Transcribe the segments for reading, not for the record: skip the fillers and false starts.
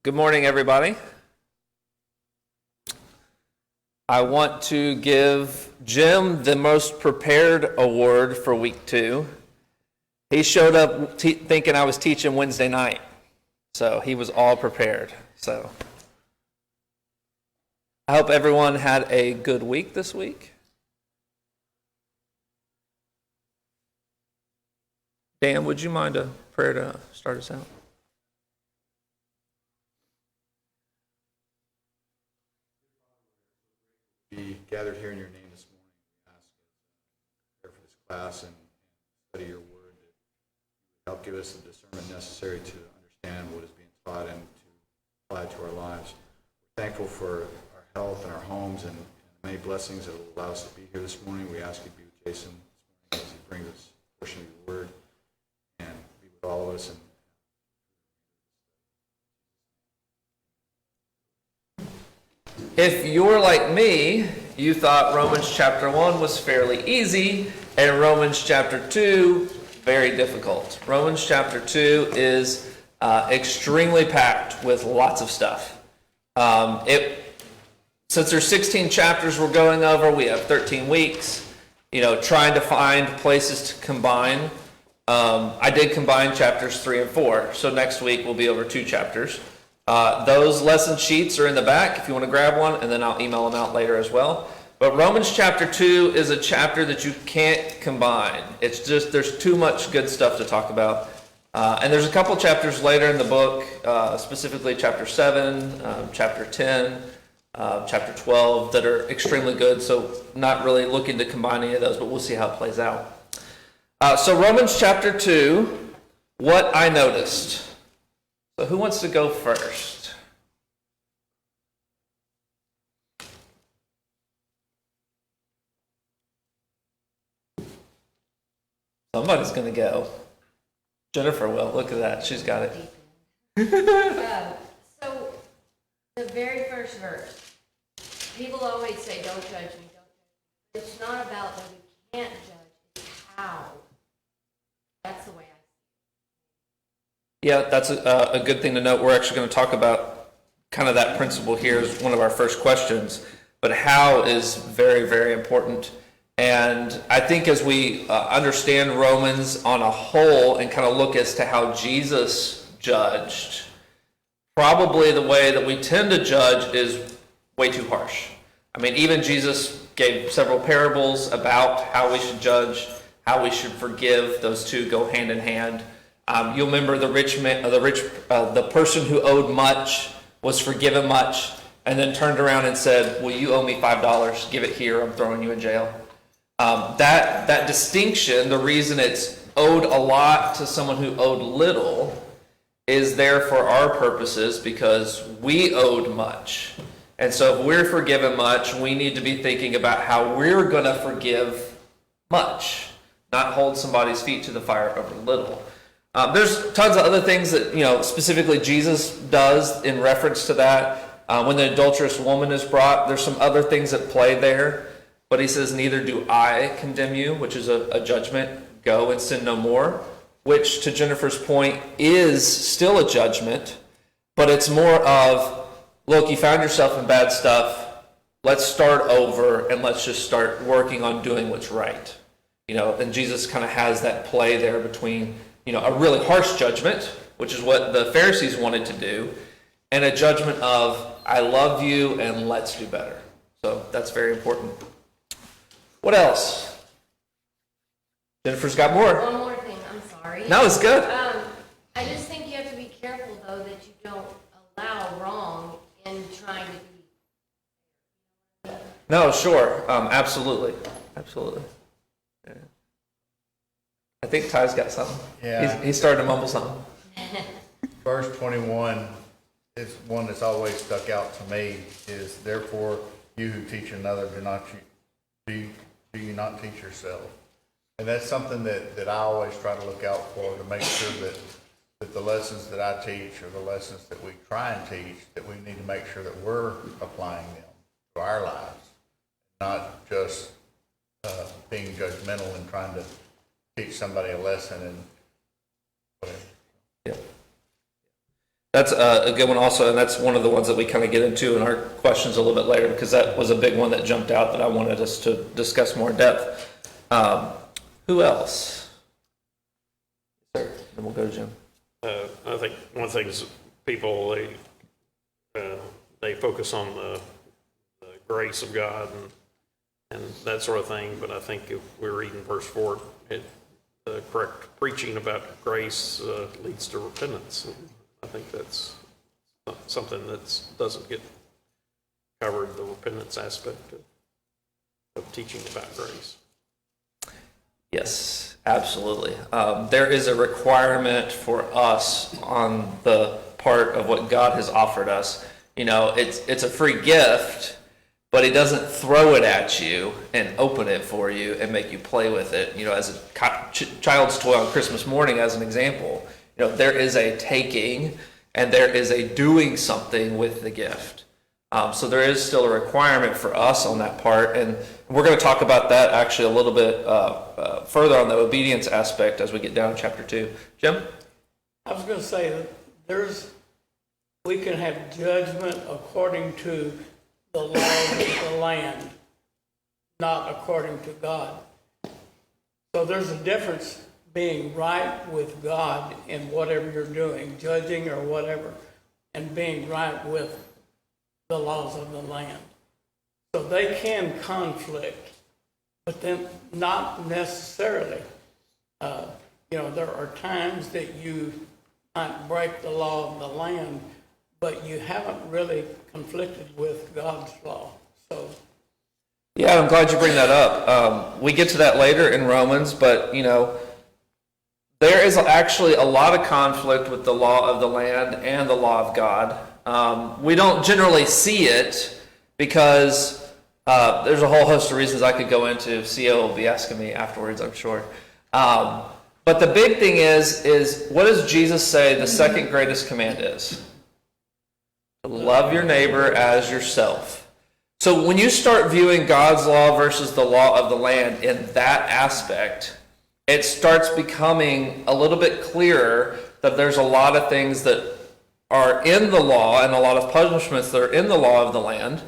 Good morning, everybody. I want to give Jim the most prepared award for week 2. He showed up thinking I was teaching Wednesday night, so he was all prepared. So I hope everyone had a good week this week. Dan, would you mind a prayer to start us out? Be gathered here in your name this morning. We ask you to prepare for this class and study your word, that help give us the discernment necessary to understand what is being taught and to apply it to our lives. We're thankful for our health and our homes and many blessings that will allow us to be here this morning. We ask you to be with Jason this morning as he brings us a portion of your word and be with all of us. And if you're like me, you thought Romans chapter 1 was fairly easy and Romans chapter 2 very difficult. Romans chapter 2 is extremely packed with lots of stuff. Since there's 16 chapters we're going over, we have 13 weeks, trying to find places to combine. I did combine chapters 3 and 4, so next week we'll be over 2 chapters. Those lesson sheets are in the back if you want to grab one, and then I'll email them out later as well. But Romans chapter 2 is a chapter that you can't combine. It's just, there's too much good stuff to talk about. And there's a couple chapters later in the book, specifically chapter 7, chapter 10, chapter 12, that are extremely good. So not really looking to combine any of those, but we'll see how it plays out. So Romans chapter 2, what I noticed. So who wants to go first? Somebody's going to go. Jennifer will. Look at that. She's got it. So the very first verse, people always say, don't judge me, don't judge me. It's not about that we can't judge, it's how. That's the way I see it. Yeah, that's a good thing to note. We're actually going to talk about kind of that principle here as one of our first questions. But how is very, very important. And I think as we understand Romans on a whole and kind of look as to how Jesus judged, probably the way that we tend to judge is way too harsh. I mean, even Jesus gave several parables about how we should judge, how we should forgive. Those two go hand in hand. You'll remember the person who owed much was forgiven much, and then turned around and said, "Well, you owe me $5. Give it here. I'm throwing you in jail." That distinction, the reason it's owed a lot to someone who owed little, is there for our purposes because we owed much. And so if we're forgiven much, we need to be thinking about how we're going to forgive much, not hold somebody's feet to the fire over little. There's tons of other things that, specifically Jesus does in reference to that. When the adulterous woman is brought, there's some other things at play there. But he says, neither do I condemn you, which is a judgment. Go and sin no more, which to Jennifer's point is still a judgment. But it's more of, look, you found yourself in bad stuff. Let's start over and let's just start working on doing what's right. And Jesus kind of has that play there between a really harsh judgment, which is what the Pharisees wanted to do, and a judgment of, I love you and let's do better. So that's very important. What else? Jennifer's got more. One more thing, I'm sorry. No, it's good. I just think you have to be careful, though, that you don't allow wrong in trying to be. No, sure. Absolutely. Absolutely. Yeah. I think Ty's got something. Yeah. He's starting to mumble something. Verse 21 is one that's always stuck out to me, is therefore you who teach another do you not teach yourself? And that's something that I always try to look out for, to make sure that the lessons that I teach or the lessons that we try and teach, that we need to make sure that we're applying them to our lives, not just being judgmental and trying to teach somebody a lesson and whatever. Yeah. That's a good one also, and that's one of the ones that we kind of get into in our questions a little bit later, because that was a big one that jumped out that I wanted us to discuss more in depth. Who else? Sir, then we'll go to Jim. I think one thing is people, they focus on the grace of God and that sort of thing, but I think if we're reading verse 4, the correct preaching about grace leads to repentance. And I think that's something that doesn't get covered, the repentance aspect of teaching about grace. Yes, absolutely. There is a requirement for us on the part of what God has offered us. You know, it's a free gift, but He doesn't throw it at you and open it for you and make you play with it. You know, as a child's toy on Christmas morning, as an example, you know, there is a taking and there is a doing something with the gift. So there is still a requirement for us on that part, and we're going to talk about that actually a little bit further on the obedience aspect as we get down to chapter 2. Jim? I was going to say that we can have judgment according to the laws of the land, not according to God. So there's a difference being right with God in whatever you're doing, judging or whatever, and being right with the laws of the land. So they can conflict, but then not necessarily. You know, there are times that you might break the law of the land, but you haven't really conflicted with God's law. So, Yeah, I'm glad you bring that up. We get to that later in Romans, but, you know, there is actually a lot of conflict with the law of the land and the law of God. We don't generally see it because there's a whole host of reasons I could go into. CO will be asking me afterwards, I'm sure. But the big thing is what does Jesus say the second greatest command is? To love your neighbor as yourself. So when you start viewing God's law versus the law of the land in that aspect, it starts becoming a little bit clearer that there's a lot of things that are in the law and a lot of punishments that are in the law of the land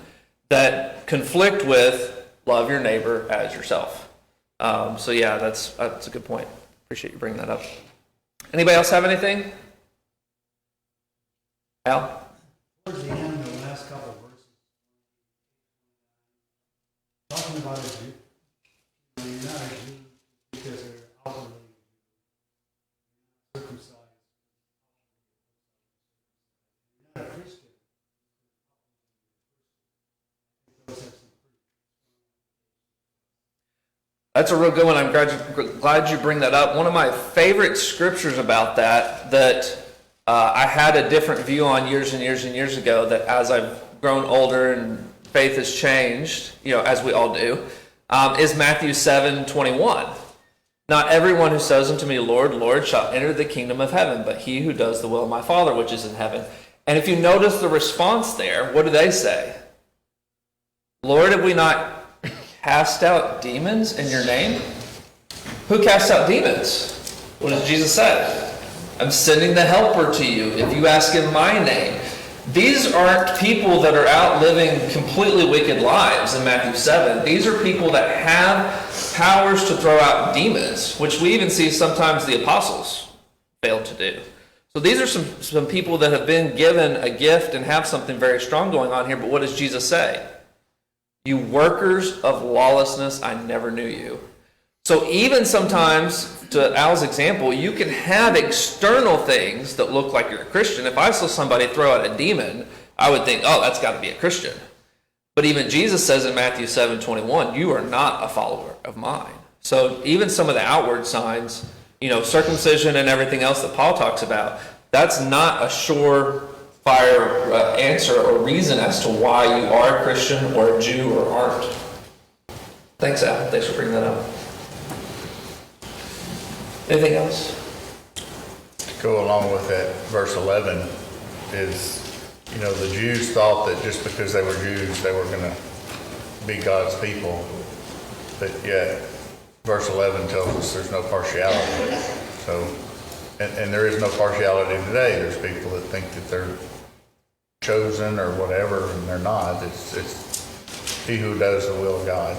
that conflict with love your neighbor as yourself. So yeah, that's a good point. Appreciate you bringing that up. Anybody else have anything? Al? Towards the end, the last couple of verses, talking about a Jew. You're not a Jew because they're outwardly circumcised. You're not a Christian. That's a real good one. I'm glad you bring that up. One of my favorite scriptures about that I had a different view on years and years and years ago, that as I've grown older and faith has changed, you know, as we all do, is Matthew 7:21. Not everyone who says unto me, Lord, Lord, shall enter the kingdom of heaven, but he who does the will of my Father which is in heaven. And if you notice the response there, what do they say? Lord, have we not cast out demons in your name? Who cast out demons? What does Jesus say? I'm sending the helper to you if you ask in my name. These aren't people that are out living completely wicked lives in Matthew 7. These are people that have powers to throw out demons, which we even see sometimes the apostles failed to do. So these are some people that have been given a gift and have something very strong going on here. But what does Jesus say? You workers of lawlessness, I never knew you. So even sometimes, to Al's example, you can have external things that look like you're a Christian. If I saw somebody throw out a demon, I would think, oh, that's got to be a Christian. But even Jesus says in Matthew 7:21, you are not a follower of mine. So even some of the outward signs, you know, circumcision and everything else that Paul talks about, that's not a surefire answer or reason as to why you are a Christian or a Jew or aren't. Thanks, Al. Thanks for bringing that up. Anything else? Go along with that, verse 11 is, you know, the Jews thought that just because they were Jews, they were going to be God's people. But yet, verse 11 tells us there's no partiality. So and there is no partiality today. There's people that think that they're chosen or whatever, and they're not. It's he who does the will of God.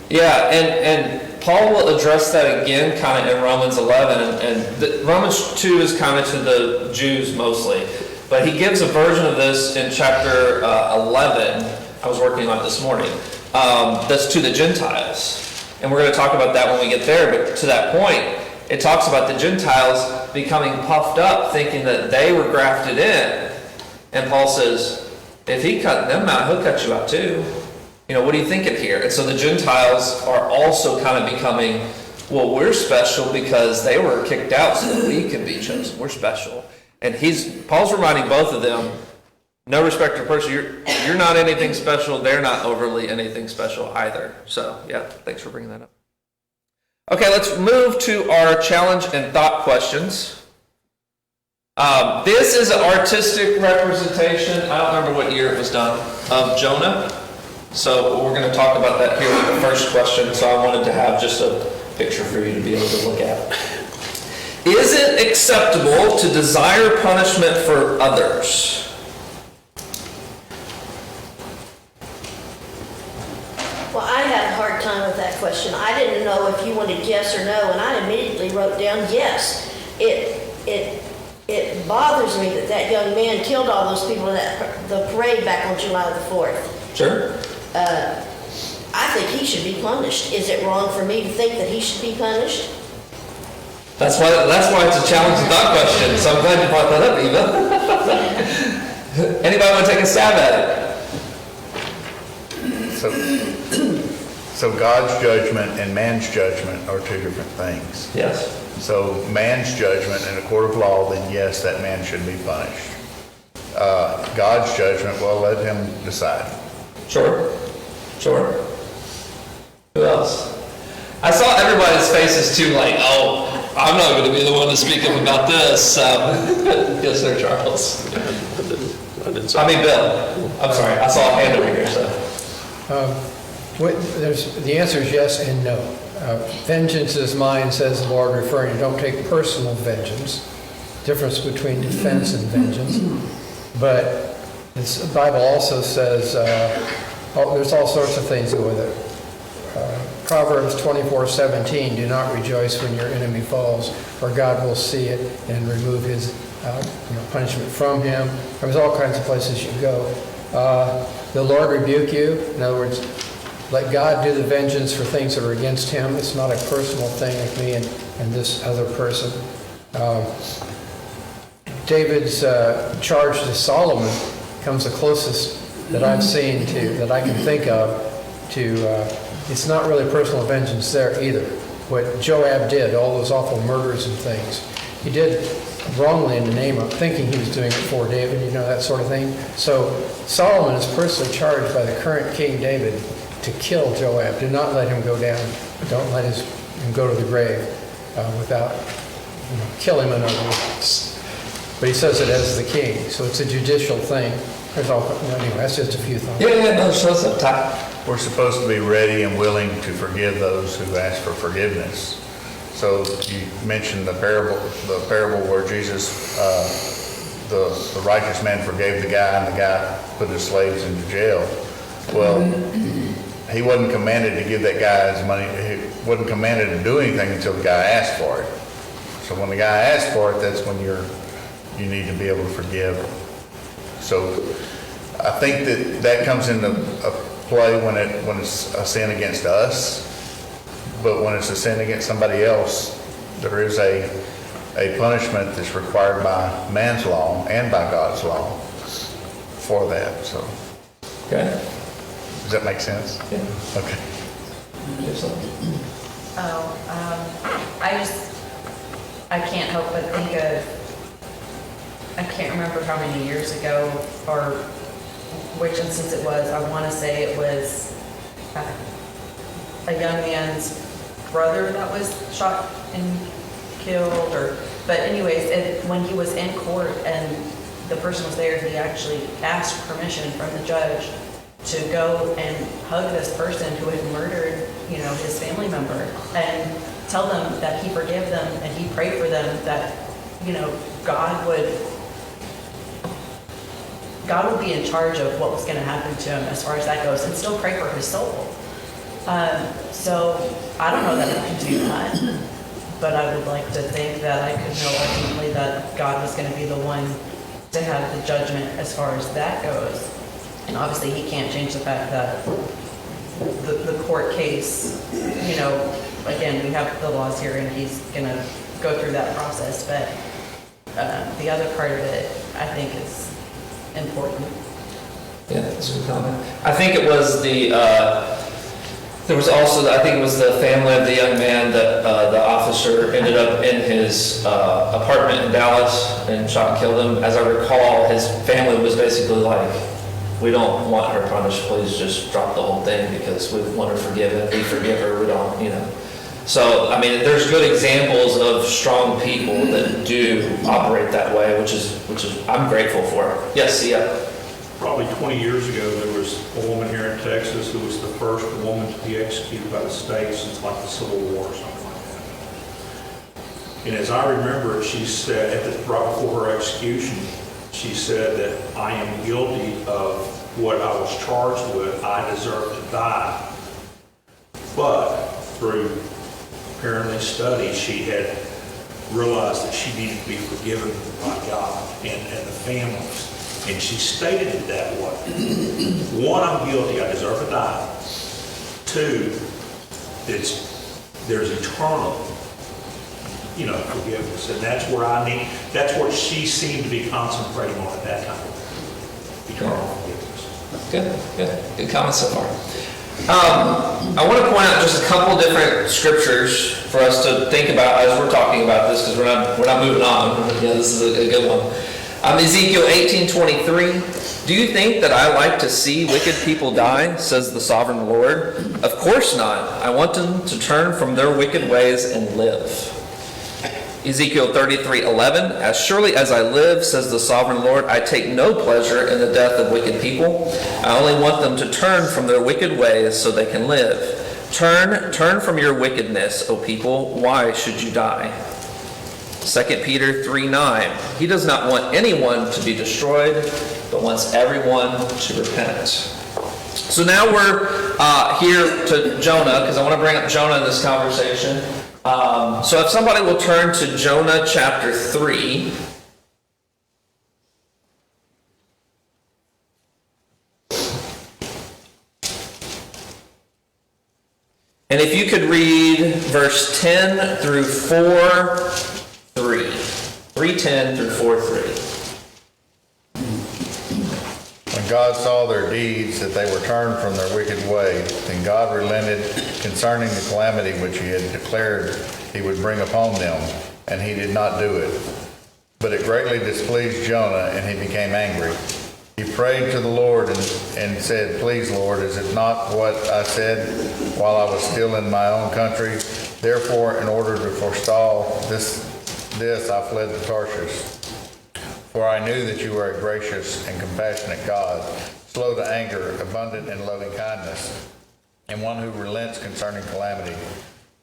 Yeah, and Paul will address that again kind of in Romans 11, and Romans 2 is kind of to the Jews mostly, but he gives a version of this in chapter 11, I was working on it this morning, that's to the Gentiles. And we're going to talk about that when we get there, but to that point, it talks about the Gentiles becoming puffed up, thinking that they were grafted in. And Paul says, if he cut them out, he'll cut you out too. You know, what are you thinking here? And so the Gentiles are also kind of becoming, well, we're special because they were kicked out so that we can be chosen. We're special. And Paul's reminding both of them, no respect to person, you're not anything special. They're not overly anything special either. So, yeah, thanks for bringing that up. Okay, let's move to our challenge and thought questions. This is an artistic representation, I don't remember what year it was done, of Jonah. So we're going to talk about that here with the first question. So I wanted to have just a picture for you to be able to look at. Is it acceptable to desire punishment for others? Well, I had a hard time with that question. I didn't know if you wanted yes or no, and I immediately wrote down yes. It bothers me that that young man killed all those people at the parade back on July the 4th. Sure. I think he should be punished. Is it wrong for me to think that he should be punished? That's why it's a challenge and thought question. So I'm glad you brought that up, Eva. Anybody want to take a stab at it? So God's judgment and man's judgment are two different things. Yes. So man's judgment in a court of law, then yes, that man should be punished. God's judgment, well, let him decide. Sure. Who else? I saw everybody's faces too, like, oh, I'm not going to be the one to speak up about this. Yes, sir, Charles. I mean, Bill. I'm sorry. I saw a hand over here, so. The answer is yes and no. Vengeance is mine, says the Lord, referring to don't take personal vengeance. Difference between defense and vengeance. But the Bible also says there's all sorts of things go with it. Proverbs 24:17, do not rejoice when your enemy falls, for God will see it and remove his punishment from him. There's all kinds of places you go. The Lord rebuke you. In other words, let God do the vengeance for things that are against him. It's not a personal thing with me and this other person. David's charge to Solomon comes the closest that I've seen that I can think of to, it's not really personal vengeance there either. What Joab did, all those awful murders and things, he did wrongly in the name of thinking he was doing it for David, that sort of thing. So Solomon is personally charged by the current King David to kill Joab. Do not let him go down. Don't let him go to the grave without, kill him in other words. But he says it as the king, so it's a judicial thing. Anyway, that's just a few thoughts. No, show us up top. We're supposed to be ready and willing to forgive those who ask for forgiveness. So you mentioned the parable where Jesus, the righteous man forgave the guy, and the guy put his slaves into jail. Well, he wasn't commanded to give that guy his money. He wasn't commanded to do anything until the guy asked for it. So when the guy asks for it, that's when you need to be able to forgive. So I think that comes into play when it's a sin against us, but when it's a sin against somebody else, there is a punishment that's required by man's law and by God's law for that. So, Okay. does that make sense? Yeah. Okay. I can't help but think of, I can't remember how many years ago or which instance it was. I want to say it was a young man's brother that was shot and killed, but anyways, when he was in court and the person was there, he actually asked permission from the judge to go and hug this person who had murdered, his family member. And tell them that he forgave them and he prayed for them, that, you know, God would be in charge of what was going to happen to him as far as that goes, and still pray for his soul. So I don't know that I can do that, but I would like to think that I could know ultimately that God was going to be the one to have the judgment as far as that goes. And obviously he can't change the fact that the court case, you know, again, we have the laws here and he's going to go through that process, but the other part of it, I think, is important. Yeah, that's a good comment. I think it was there was also, I think it was the family of the young man that the officer ended up in his apartment in Dallas and shot and killed him. As I recall, his family was basically like, we don't want her punished, please just drop the whole thing because we want her forgiven, we forgive her, we don't, you know. So, I mean, there's good examples of strong people that do operate that way, which is I'm grateful for. Yes, yeah. Probably 20 years ago, there was a woman here in Texas who was the first woman to be executed by the state since like the Civil War or something like that. And as I remember, she said, right before her execution, she said that I am guilty of what I was charged with. I deserve to die. But through apparently study, she had realized that she needed to be forgiven by God and the families. And she stated it that way. One, I'm guilty, I deserve to die. Two, there's eternal, you know, forgiveness. And that's what she seemed to be concentrating on at that time. Eternal forgiveness. Good comments so far. I want to point out just a couple different scriptures for us to think about as we're talking about this, because we're not moving on. Yeah, this is a good one. Ezekiel 18:23. Do you think that I like to see wicked people die, says the sovereign Lord? Of course not. I want them to turn from their wicked ways and live. Ezekiel 33:11. As surely as I live, says the sovereign Lord, I take no pleasure in the death of wicked people. I only want them to turn from their wicked ways so they can live. Turn from your wickedness, O people. Why should you die? 2 Peter 3:9. He does not want anyone to be destroyed, but wants everyone to repent. So now we're here to Jonah, because I want to bring up Jonah in this conversation. So if somebody will turn to Jonah chapter 3. And if you could read verse 10 through 4:3. 3:10 through 4:3. When God saw their deeds, that they were turned from their wicked way, then God relented concerning the calamity which he had declared he would bring upon them, and he did not do it. But it greatly displeased Jonah, and he became angry. He prayed to the Lord and said, Please, Lord, is it not what I said while I was still in my own country? Therefore, in order to forestall this I fled to Tarshish. For I knew that you were a gracious and compassionate God, slow to anger, abundant in loving kindness, and one who relents concerning calamity.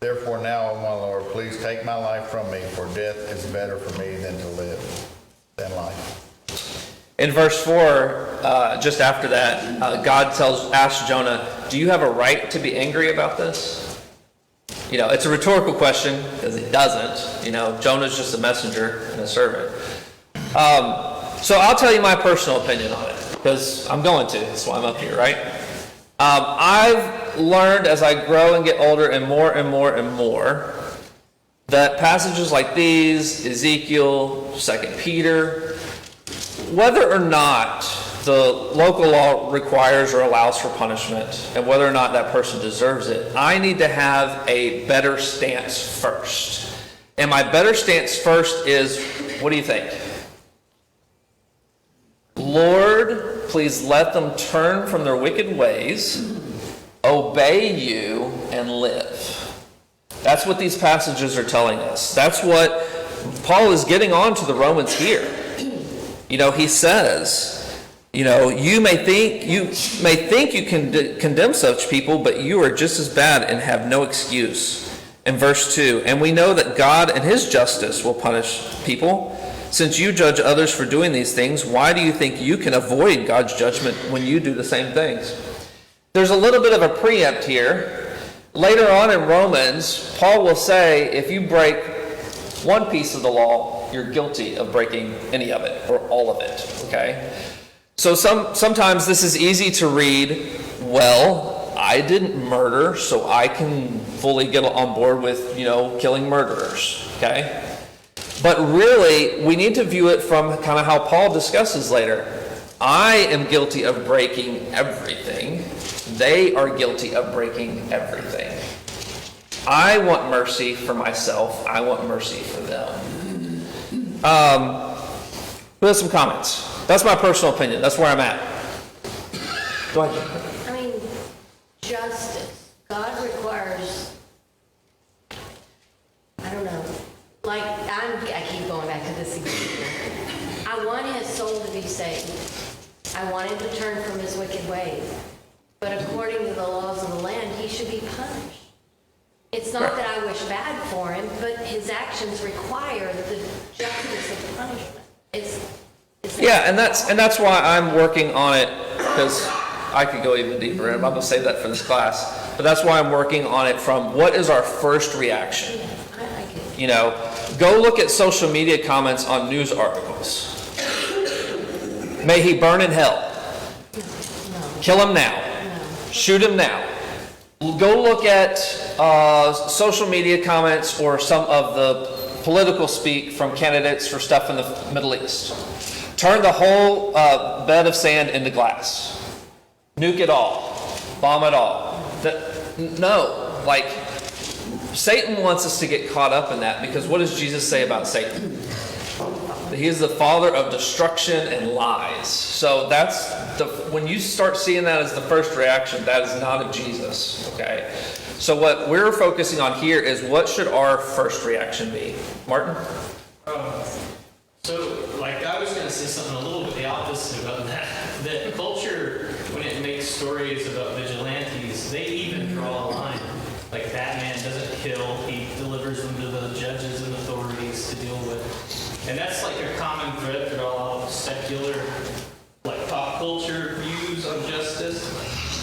Therefore now, O my Lord, please take my life from me, for death is better for me than life. In verse 4, just after that, God asks Jonah, do you have a right to be angry about this? You know, it's a rhetorical question, because he doesn't. You know, Jonah's just a messenger and a servant. So I'll tell you my personal opinion on it, because I'm going to. That's why I'm up here, right? I've learned as I grow and get older and more and more and more that passages like these, Ezekiel, 2 Peter, whether or not the local law requires or allows for punishment, and whether or not that person deserves it, I need to have a better stance first. And my better stance first is, what do you think? Lord, please let them turn from their wicked ways, obey you, and live. That's what these passages are telling us. That's what Paul is getting on to the Romans here. You know, he says, you know, you may think you can condemn such people, but you are just as bad and have no excuse. In verse 2, and we know that God in his justice will punish people. Since you judge others for doing these things, why do you think you can avoid God's judgment when you do the same things? There's a little bit of a preempt here. Later on in Romans, Paul will say, if you break one piece of the law, you're guilty of breaking any of it, or all of it, okay? So sometimes this is easy to read, well, I didn't murder, so I can fully get on board with, killing murderers, okay? But really, we need to view it from kind of how Paul discusses later. I am guilty of breaking everything. They are guilty of breaking everything. I want mercy for myself. I want mercy for them. Who has some comments? That's my personal opinion. That's where I'm at. Go ahead. I mean, justice. God requires, I don't know, like, I keep going back to this example. I want his soul to be saved. I want him to turn from his wicked ways. But according to the laws of the land, he should be punished. It's not that I wish bad for him, but his actions require the justice of punishment. Yeah, and that's why I'm working on it, because I could go even deeper, and I'm going to save that for this class. But that's why I'm working on it from what is our first reaction. Go look at social media comments on news articles. May he burn in hell. Kill him now. Shoot him now. Go look at social media comments or some of the political speak from candidates for stuff in the Middle East. Turn the whole bed of sand into glass. Nuke it all. Bomb it all. Satan wants us to get caught up in that, because what does Jesus say about Satan? He is the father of destruction and lies. So when you start seeing that as the first reaction, that is not of Jesus. Okay. So what we're focusing on here is, what should our first reaction be? Martin? I was going to say something a little bit the opposite about that. That culture, when it makes stories about vigilantes, they even draw a line. Like, Batman doesn't kill, he delivers them to the judges and authorities to deal with. And that's like a common thread through all of secular, pop culture views on justice.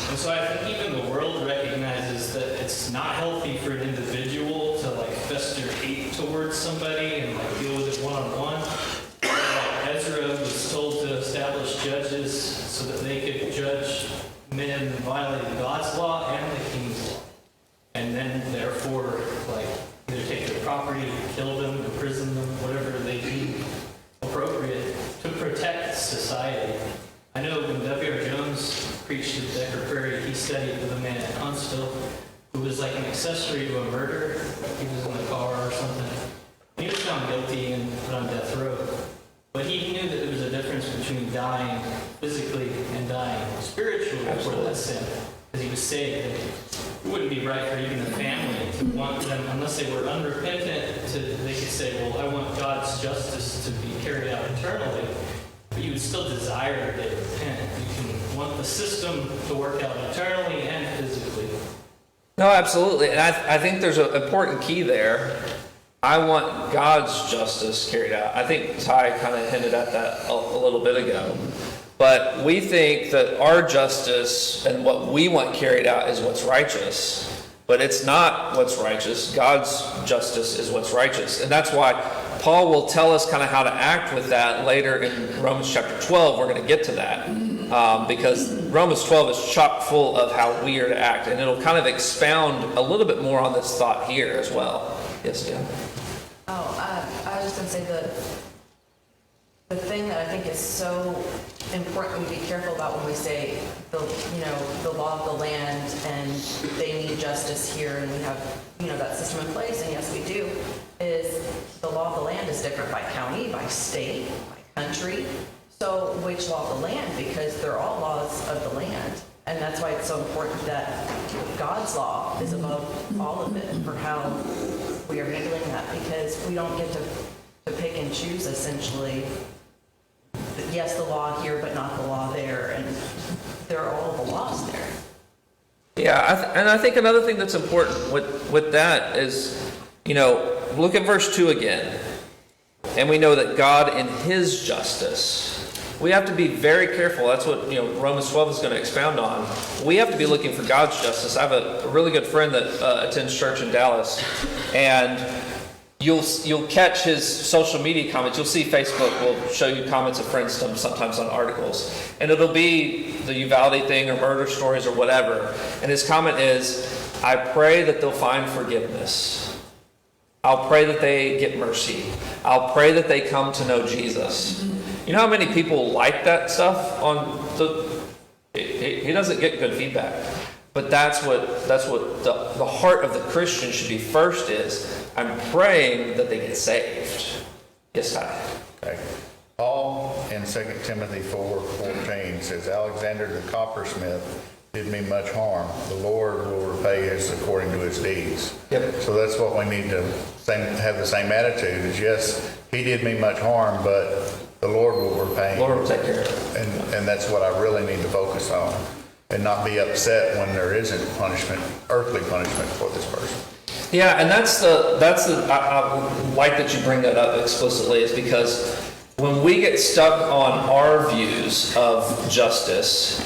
And so I think even the world recognizes that it's not healthy for an individual to fester hate towards somebody and deal with it one-on-one. Ezra was told to establish judges so that they could judge men violating God's law and the king's law. And then, therefore, either take their property, kill them, imprison them, whatever they deem appropriate to protect society. I know when W.R. Jones preached at Decker Prairie, he studied with a man at Huntsville who was an accessory to a murder. He was in the car or something. He was found guilty and put on death row. But he knew that there was a difference between dying physically and dying spiritually for that sin, because he was saved. It wouldn't be right for even the family to want them, unless they were unrepentant, they could say, well, I want God's justice to be carried out eternally. But you would still desire that they repent. You can want the system to work out eternally and physically. No, absolutely. And I think there's an important key there. I want God's justice carried out. I think Ty kind of hinted at that a little bit ago. But we think that our justice and what we want carried out is what's righteous. But it's not what's righteous. God's justice is what's righteous. And that's why Paul will tell us kind of how to act with that later in Romans chapter 12. We're going to get to that. Because Romans 12 is chock full of how we are to act. And it'll kind of expound a little bit more on this thought here as well. Yes, Jen? I was just going to say the thing that I think is so important we be careful about when we say the law of the land and they need justice here and we have that system in place, and yes we do, is the law of the land is different by county, by state, by country. So which law of the land? Because they're all laws of the land, and that's why it's so important that God's law is above all of it for how we are handling that, because we don't get to pick and choose essentially. Yes, the law here, but not the law there, and there are all the laws there. Yeah, and I think another thing that's important with that is, look at verse 2 again. And we know that God in his justice, we have to be very careful. That's what Romans 12 is going to expound on. We have to be looking for God's justice. I have a really good friend that attends church in Dallas, and you'll catch his social media comments. You'll see Facebook will show you comments of friends sometimes on articles, and it'll be the Uvalde thing or murder stories or whatever. And his comment is, "I pray that they'll find forgiveness. I'll pray that they get mercy. I'll pray that they come to know Jesus." You know how many people like that stuff on he doesn't get good feedback. But that's what the heart of the Christian should be first is, I'm praying that they get saved. Yes, Ty. Okay. Paul in 2 Timothy 4:14 says, Alexander the coppersmith did me much harm. The Lord will repay us according to his deeds. Yep. So that's what we need to have the same attitude is, yes, he did me much harm, but the Lord will repay him. Lord will take care of it. And that's what I really need to focus on and not be upset when there isn't punishment, earthly punishment for this person. Yeah, and that's I like that you bring that up explicitly, is because when we get stuck on our views of justice,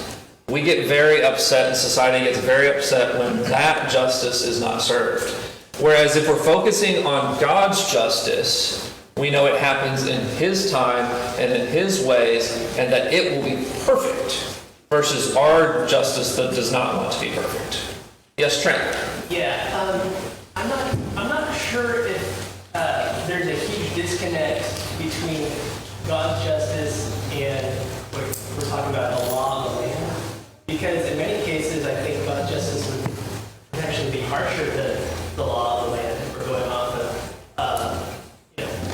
we get very upset, and society gets very upset when that justice is not served. Whereas if we're focusing on God's justice, we know it happens in his time and in his ways, and that it will be perfect, versus our justice that does not want to be perfect. Yes, Trent? Yeah, I'm not sure if there's a huge disconnect between God's justice and what we're talking about, the law of the land. Because in many cases, I think God's justice would actually be harsher than the law of the land if we're going off of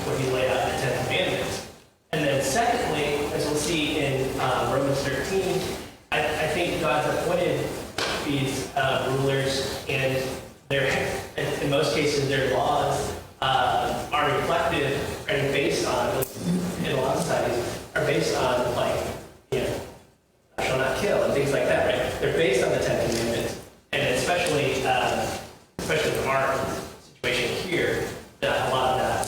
what he laid out in the Ten Commandments. And then secondly, as we'll see in Romans 13, I think God's appointed these rulers, and in most cases their laws are reflected and based on, in a lot of studies, are based on shall not kill and things like that, right? They're based on the Ten Commandments, and especially in our situation here, that a lot of that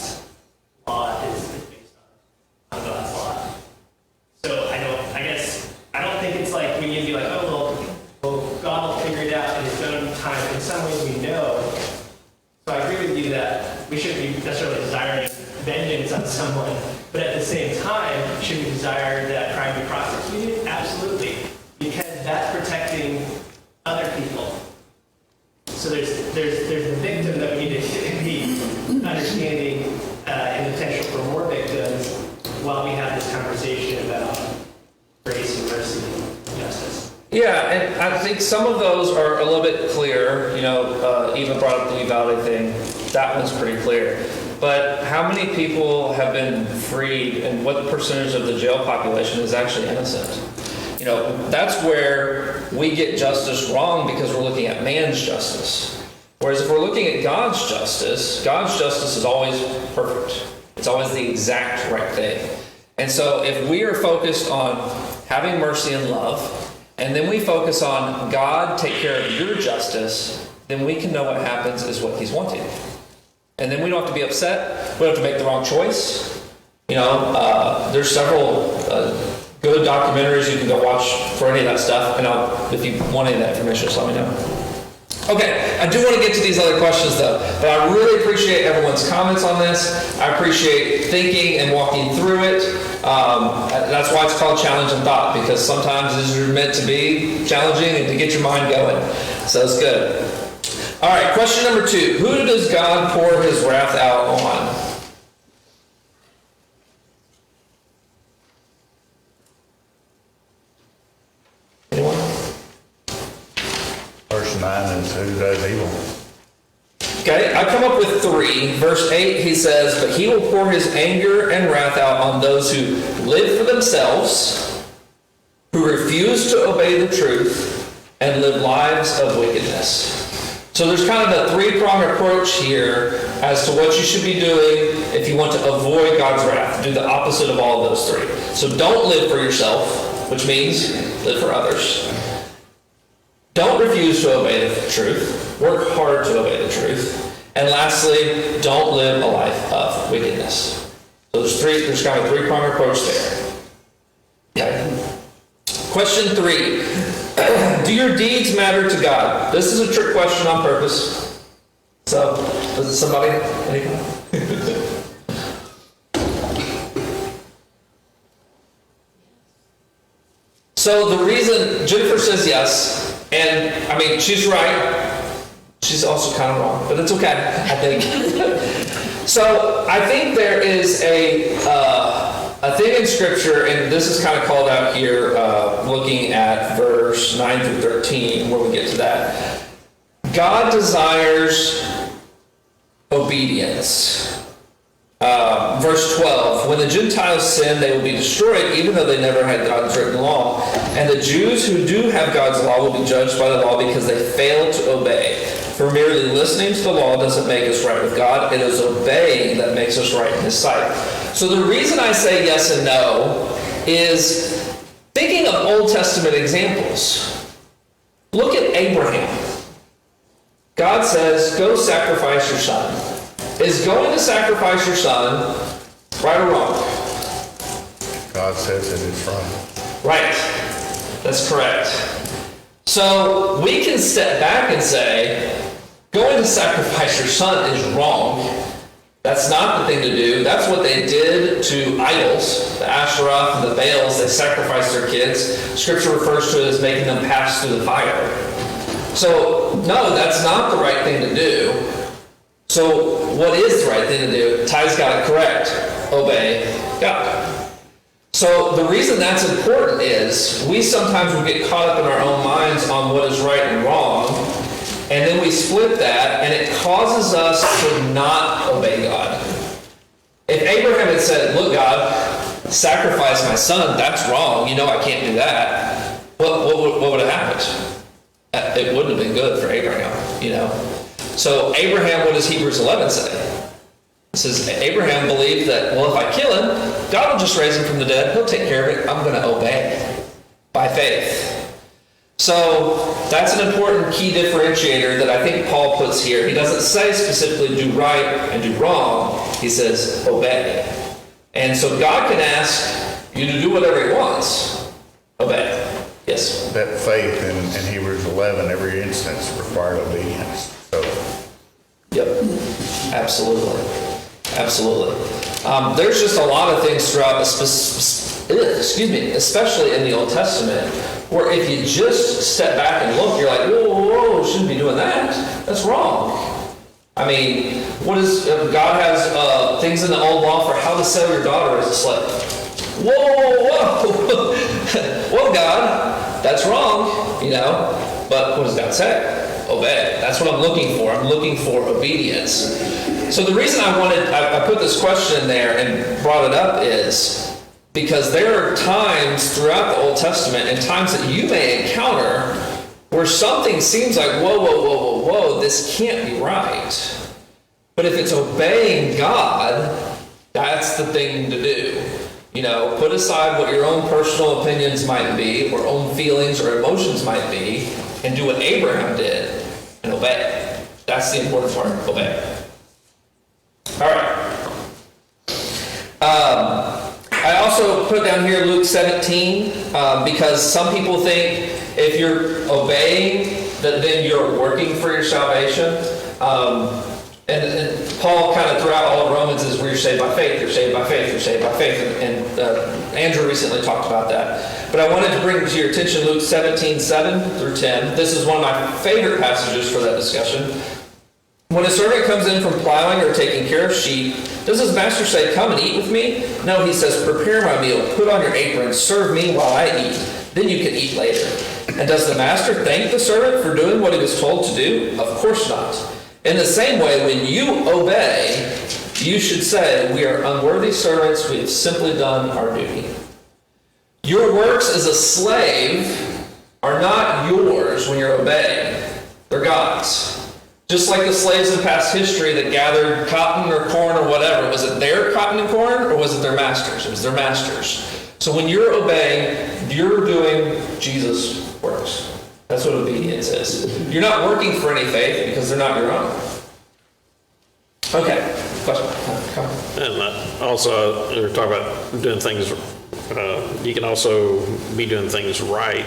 law is based on God's law. So I don't think it's like we need to be like, oh well, God will figure it out in his own time. In some ways we know. So I agree with you that we shouldn't be necessarily desiring vengeance on someone, but at the same time, should we desire that crime be prosecuted? Absolutely, because that's protecting other people. So there's the victim that we need to be understanding and potential for more victims while we have this conversation about grace and mercy and justice. Yeah, and I think some of those are a little bit clearer. Eva brought up the Uvalde thing. That one's pretty clear. But how many people have been freed, and what percentage of the jail population is actually innocent? That's where we get justice wrong, because we're looking at man's justice. Whereas if we're looking at God's justice is always perfect. It's always the exact right thing. And so if we are focused on having mercy and love, and then we focus on God, take care of your justice, then we can know what happens is what he's wanting. And then we don't have to be upset. We don't have to make the wrong choice. There's several good documentaries you can go watch for any of that stuff. And if you want any of that information, just let me know. Okay, I do want to get to these other questions though, but I really appreciate everyone's comments on this. I appreciate thinking and walking through it. That's why it's called Challenge and Thought, because sometimes these are meant to be challenging and to get your mind going. So it's good. All right, question number 2. Who does God pour his wrath out on? Anyone? Verse 9 is who does evil. Okay, I come up with 3. Verse 8, he says, but he will pour his anger and wrath out on those who live for themselves, who refuse to obey the truth, and live lives of wickedness. So there's kind of a 3-pronged approach here as to what you should be doing if you want to avoid God's wrath. Do the opposite of all of those 3. So don't live for yourself, which means live for others. don't refuse to obey the truth. Work hard to obey the truth. And lastly, don't live a life of wickedness. So there's kind of a three-pronged approach there. Okay. Question 3. Do your deeds matter to God? This is a trick question on purpose. So, does it somebody? Anyone? So the reason Jennifer says yes, and I mean, she's right. She's also kind of wrong, but it's okay, I think. So I think there is a thing in Scripture, and this is kind of called out here, looking at verse 9 through 13, where we get to that. God desires obedience. Verse 12, when the Gentiles sin, they will be destroyed, even though they never had God's written law. And the Jews who do have God's law will be judged by the law because they fail to obey. For merely listening to the law doesn't make us right with God. It is obeying that makes us right in His sight. So the reason I say yes and no is thinking of Old Testament examples. Look at Abraham. God says, go sacrifice your son. Is going to sacrifice your son right or wrong? God says it is right. Right. That's correct. So we can step back and say, going to sacrifice your son is wrong. That's not the thing to do. That's what they did to idols, the Asherah and the Baals. They sacrificed their kids. Scripture refers to it as making them pass through the fire. So, no, that's not the right thing to do. So, what is the right thing to do? Ty's got it correct. Obey God. So, the reason that's important is we sometimes will get caught up in our own minds on what is right and wrong, and then we split that, and it causes us to not obey God. If Abraham had said, look, God, sacrifice my son, that's wrong. You know I can't do that. What would have happened? It wouldn't have been good for Abraham, you know. So Abraham, what does Hebrews 11 say? It says, Abraham believed that, well, if I kill him, God will just raise him from the dead. He'll take care of it. I'm going to obey by faith. So that's an important key differentiator that I think Paul puts here. He doesn't say specifically do right and do wrong. He says obey. And so God can ask you to do whatever He wants. Obey. Yes? That faith in Hebrews 11, every instance required obedience. So. Yep. Absolutely. Absolutely. There's just a lot of things throughout, especially in the Old Testament, where if you just step back and look, you're like, whoa, shouldn't be doing that. That's wrong. I mean, what is, God has things in the old law for how to sell your daughter as a slave. Whoa, whoa, God, that's wrong, you know. But what does God say? Obey. That's what I'm looking for. I'm looking for obedience. So the reason I put this question in there and brought it up is because there are times throughout the Old Testament and times that you may encounter where something seems like, whoa, this can't be right. But if it's obeying God, that's the thing to do. You know, put aside what your own personal opinions might be, or own feelings or emotions might be, and do what Abraham did and obey. That's the important part. Obey. All right. I also put down here Luke 17 because some people think if you're obeying, that then you're working for your salvation. And Paul kind of throughout all of Romans is where you're saved by faith, you're saved by faith, you're saved by faith. And Andrew recently talked about that. But I wanted to bring to your attention Luke 17, 7 through 10. This is one of my favorite passages for that discussion. When a servant comes in from plowing or taking care of sheep, does his master say, come and eat with me? No, he says, prepare my meal, put on your apron, serve me while I eat. Then you can eat later. And does the master thank the servant for doing what he was told to do? Of course not. In the same way, when you obey, you should say, we are unworthy servants, we have simply done our duty. Your works as a slave are not yours when you're obeying. They're God's. Just like the slaves in past history that gathered cotton or corn or whatever. Was it their cotton and corn or was it their master's? It was their master's. So when you're obeying, you're doing Jesus' works. That's what obedience is. You're not working for any faith because they're not your own. Okay, question, comment? And also, we were talking about doing things, you can also be doing things right.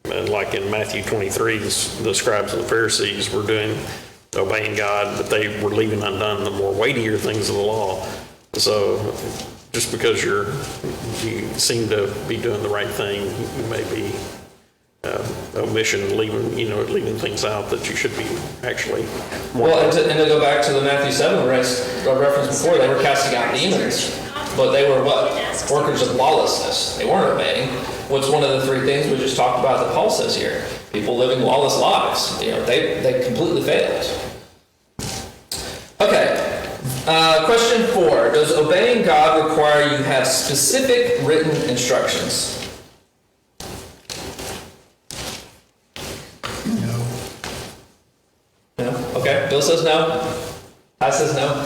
Like in Matthew 23, the scribes and the Pharisees were obeying God, but they were leaving undone the more weightier things of the law. So just because you seem to be doing the right thing, you may be omission, leaving things out that you should be actually. Well, and to go back to the Matthew 7 reference before, they were casting out demons, but they were what? Workers of lawlessness. They weren't obeying. What's one of the three things we just talked about that Paul says here? People living lawless lives. They completely failed. Okay. Question 4. Does obeying God require you have specific written instructions? No. Okay. Bill says no. I says no.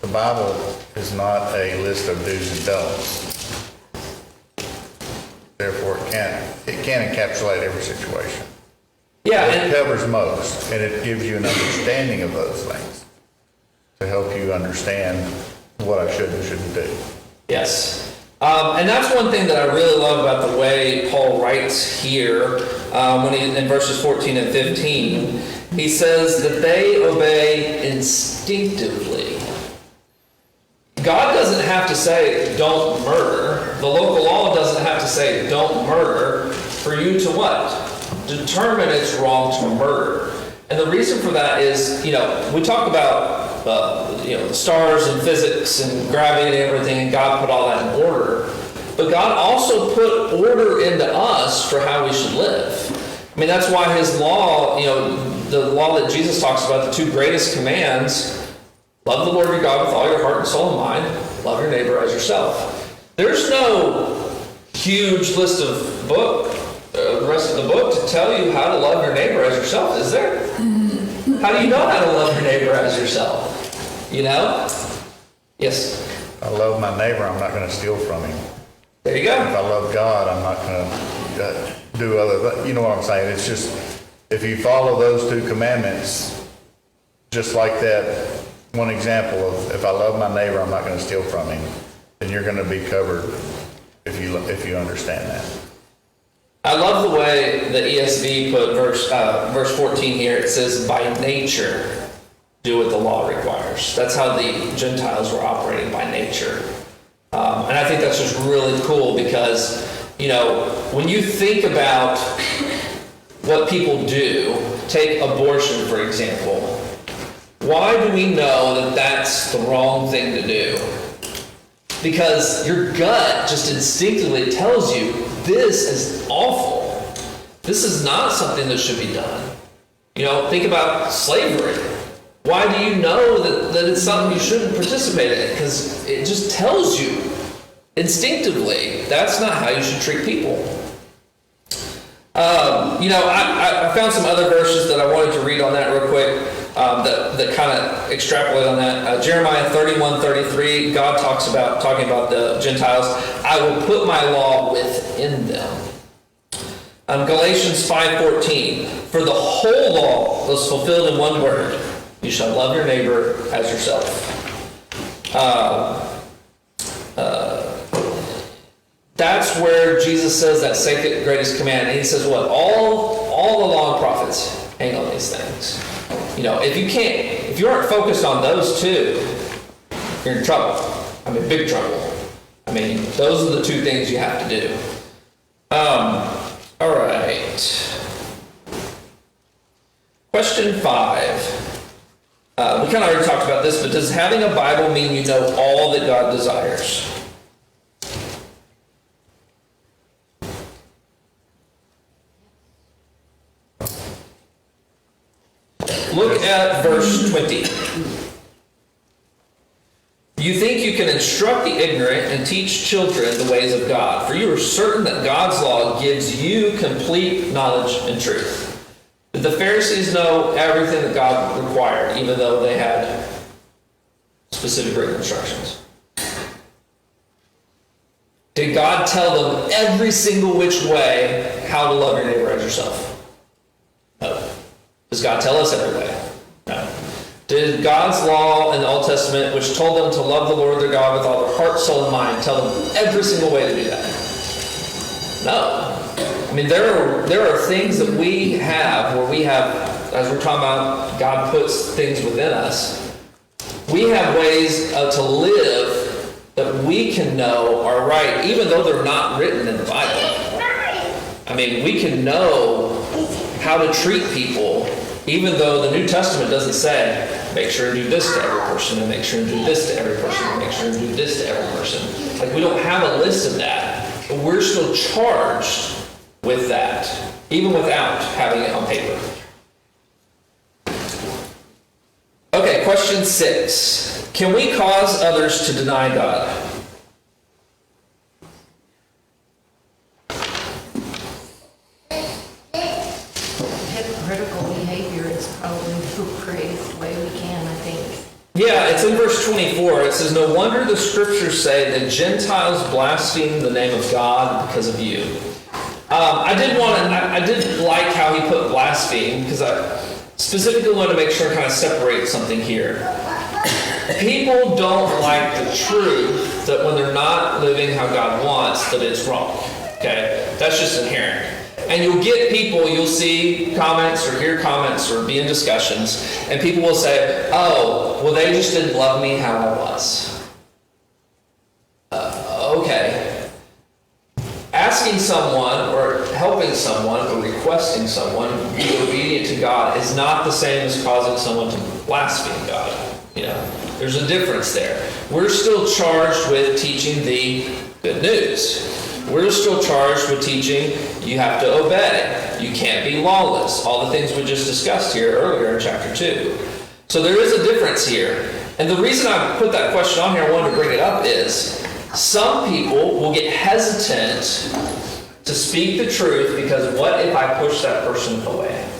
The Bible is not a list of do's and don'ts. Therefore, it can't encapsulate every situation. Yeah. It covers most, and it gives you an understanding of those things to help you understand what I should and shouldn't do. Yes. And that's one thing that I really love about the way Paul writes here when in verses 14 and 15. He says that they obey instinctively. God doesn't have to say, don't murder. The local law doesn't have to say, don't murder, for you to what? Determine it's wrong to murder. And the reason for that is, we talk about, the stars and physics and gravity and everything, and God put all that in order. But God also put order into us for how we should live. I mean, that's why his law, the law that Jesus talks about, the two greatest commands, love the Lord your God with all your heart and soul and mind, love your neighbor as yourself. There's no huge list of the rest of the book to tell you how to love your neighbor as yourself, is there? How do you know how to love your neighbor as yourself? Yes? If I love my neighbor, I'm not going to steal from him. There you go. If I love God, I'm not going to do other, you know what I'm saying? It's just, if you follow those two commandments, just like that one example of, if I love my neighbor, I'm not going to steal from him, then you're going to be covered if you understand that. I love the way the ESV put verse 14 here. It says, by nature, do what the law requires. That's how the Gentiles were operating, by nature. And I think that's just really cool because, when you think about what people do, take abortion, for example, why do we know that that's the wrong thing to do? Because your gut just instinctively tells you this is awful. This is not something that should be done. Think about slavery. Why do you know that it's something you shouldn't participate in? Because it just tells you instinctively that's not how you should treat people. I found some other verses that I wanted to read on that real quick that kind of extrapolate on that. Jeremiah 31:33, God talking about the Gentiles. I will put my law within them. Galatians 5:14, for the whole law was fulfilled in one word: you shall love your neighbor as yourself. That's where Jesus says that second greatest command. And he says what? All the law and prophets hang on these things. If you aren't focused on those two, you're in trouble. Big trouble. Those are the two things you have to do. All right. Question 5. We kind of already talked about this, but does having a Bible mean you know all that God desires? Look at verse 20. You think you can instruct the ignorant and teach children the ways of God, for you are certain that God's law gives you complete knowledge and truth. Did the Pharisees know everything that God required, even though they had specific written instructions? Did God tell them every single which way how to love your neighbor as yourself? No. Does God tell us every way? No. Did God's law in the Old Testament, which told them to love the Lord their God with all their heart, soul, and mind, tell them every single way to do that? No. I mean, there are things that we have where we have, as we're talking about, God puts things within us. We have ways to live that we can know are right, even though they're not written in the Bible. I mean, we can know how to treat people, even though the New Testament doesn't say, make sure and do this to every person, and make sure and do this to every person, and make sure and do this to every person. Like, we don't have a list of that, but we're still charged with that, even without having it on paper. Okay, question 6. Can we cause others to deny God? Hypocritical behavior is probably the greatest way we can, I think. Yeah, it's in verse 24. It says, no wonder the scriptures say that Gentiles blaspheme the name of God because of you. I did like how he put blaspheme, because I specifically want to make sure I kind of separate something here. People don't like the truth that when they're not living how God wants, that it's wrong. Okay? That's just inherent. And you'll get people, you'll see comments or hear comments or be in discussions, and people will say, oh, well, they just didn't love me how I was. Okay. Asking someone or helping someone or requesting someone be obedient to God is not the same as causing someone to blaspheme God. You know, there's a difference there. We're still charged with teaching the good news. We're still charged with teaching you have to obey. You can't be lawless. All the things we just discussed here earlier in chapter 2. So there is a difference here. And the reason I put that question on here, I wanted to bring it up, is some people will get hesitant to speak the truth because what if I push that person away?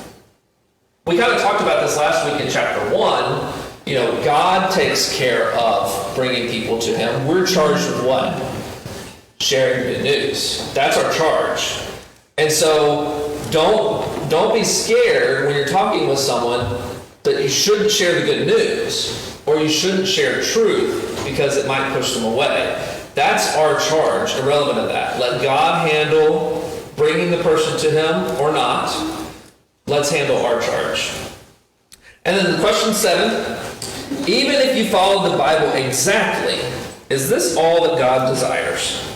We kind of talked about this last week in chapter 1. You know, God takes care of bringing people to Him. We're charged with what? Sharing good news. That's our charge. And so don't be scared when you're talking with someone that you shouldn't share the good news or you shouldn't share truth because it might push them away. That's our charge, irrelevant of that. Let God handle bringing the person to Him or not. Let's handle our charge. And then question 7, even if you follow the Bible exactly, is this all that God desires?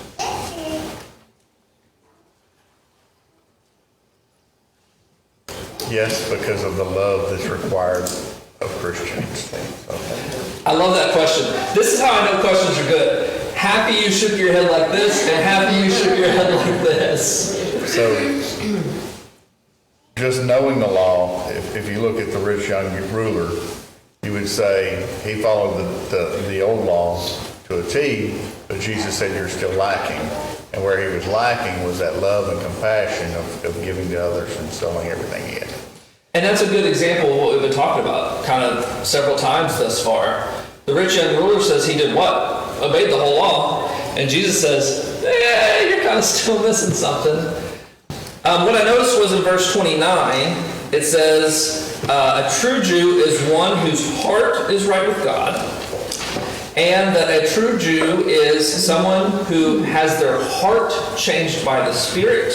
Yes, because of the love that's required of Christians. I love that question. This is how I know questions are good. Happy you shook your head like this, and happy you shook your head like this. So, just knowing the law, if you look at the rich young ruler, you would say he followed the old law to a T, but Jesus said you're still lacking. And where he was lacking was that love and compassion of giving to others and selling everything he had. And that's a good example of what we've been talking about kind of several times thus far. The rich young ruler says he did what? Obeyed the whole law. And Jesus says, you're kind of still missing something. What I noticed was in verse 29, it says, a true Jew is one whose heart is right with God, and that a true Jew is someone who has their heart changed by the Spirit,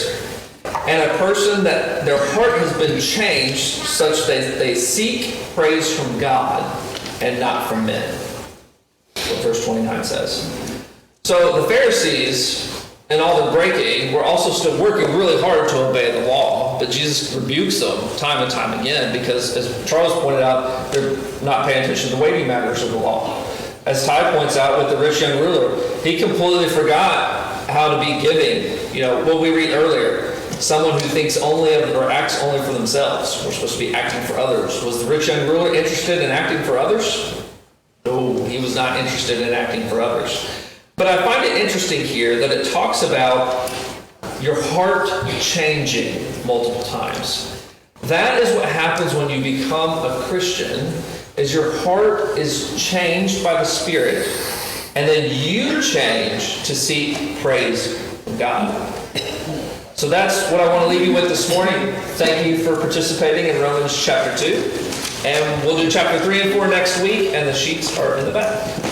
and a person that their heart has been changed such that they seek praise from God and not from men. What verse 29 says. So the Pharisees and all the breaking were also still working really hard to obey the law, but Jesus rebukes them time and time again because, as Charles pointed out, they're not paying attention to the weighty matters of the law. As Ty points out with the rich young ruler, he completely forgot how to be giving. You know, what we read earlier, someone who thinks only of or acts only for themselves. We're supposed to be acting for others. Was the rich young ruler interested in acting for others? No, he was not interested in acting for others. But I find it interesting here that it talks about your heart changing multiple times. That is what happens when you become a Christian, is your heart is changed by the Spirit, and then you change to seek praise from God. So that's what I want to leave you with this morning. Thank you for participating in Romans chapter 2. And we'll do chapter 3 and 4 next week, and the sheets are in the back.